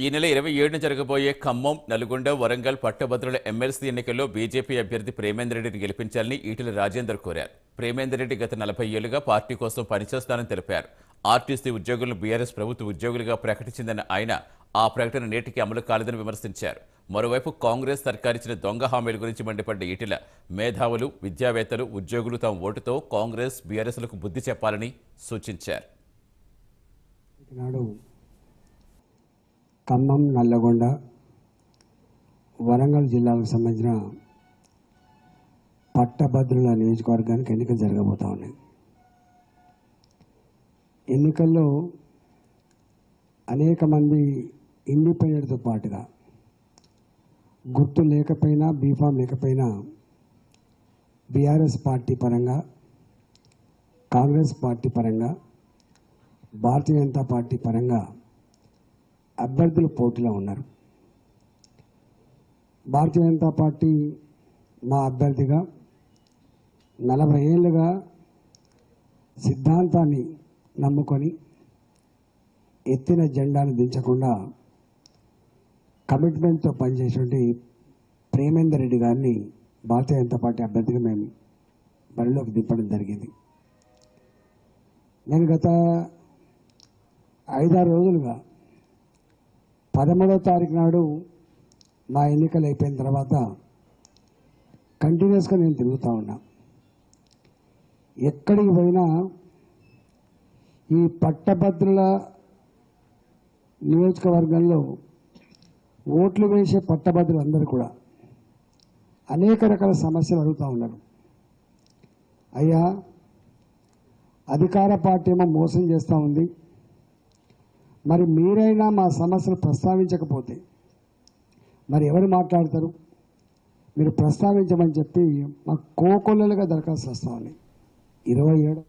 ఈ నెల 27న జరగబోయే ఖమ్మం, నల్గొండ, వరంగల్ పట్టభద్రుల ఎమ్మెల్సీ ఎన్నికల్లో బీజేపీ అభ్యర్థి ప్రేమేందర్ రెడ్డిని గెలిపించాలని ఈటెల రాజేందర్ కోరారు. ప్రేమేందర్ రెడ్డి గత 40 ఏళ్లుగా పార్టీ కోసం పనిచేస్తానని తెలిపారు. ఆర్టీసీ ఉద్యోగులను బీఆర్ఎస్ ప్రభుత్వ ఉద్యోగులుగా ప్రకటించిందన్న ఆయన ఆ ప్రకటన నేటికి అమలు కాలేదని విమర్శించారు. మరోవైపు కాంగ్రెస్ సర్కారిచ్చిన దొంగ హామీల గురించి మండిపడ్డ ఈటెల మేధావులు, విద్యావేత్తలు, ఉద్యోగులు తమ ఓటుతో కాంగ్రెస్, బీఆర్ఎస్లకు బుద్ధి చెప్పాలని సూచించారు. ఖమ్మం, నల్లగొండ, వరంగల్ జిల్లాలకు సంబంధించిన పట్టభద్రుల నియోజకవర్గానికి ఎన్నికలు జరగబోతా ఉన్నాయి. ఎన్నికల్లో అనేక మంది ఇండిపెండెంట్తో పాటుగా గుర్తు లేకపోయినా, బీఫామ్ లేకపోయినా బీఆర్ఎస్ పార్టీ పరంగా, కాంగ్రెస్ పార్టీ పరంగా, భారతీయ జనతా పార్టీ పరంగా అభ్యర్థులు పోటీలో ఉన్నారు. భారతీయ జనతా పార్టీ మా అభ్యర్థిగా 40 ఏళ్ళుగా సిద్ధాంతాన్ని నమ్ముకొని ఎత్తిన జెండాను దించకుండా కమిట్మెంట్తో పనిచేసేటువంటి ప్రేమేందర్ రెడ్డి గారిని భారతీయ జనతా పార్టీ అభ్యర్థిగా మేము బరిలోకి దింపడం జరిగింది. నేను గత 5-6 రోజులుగా 13వ తారీఖు నాడు మా ఎన్నికలు అయిపోయిన తర్వాత కంటిన్యూస్గా నేను తిరుగుతూ ఉన్నా. ఎక్కడికి పోయినా ఈ పట్టభద్రుల నియోజకవర్గంలో ఓట్లు వేసే పట్టభద్రులు అందరూ కూడా అనేక రకాల సమస్యలు అడుగుతూ ఉన్నారు. అయ్యా, అధికార పార్టీ ఏమో మోసం చేస్తూ ఉంది, మరి మీరైనా మా సమస్యలు ప్రస్తావించకపోతే మరి ఎవరు మాట్లాడతారు? మీరు ప్రస్తావించమని చెప్పి మాకు కోకొల్లలుగా దరఖాస్తు వస్తూ ఉన్నాయి. 27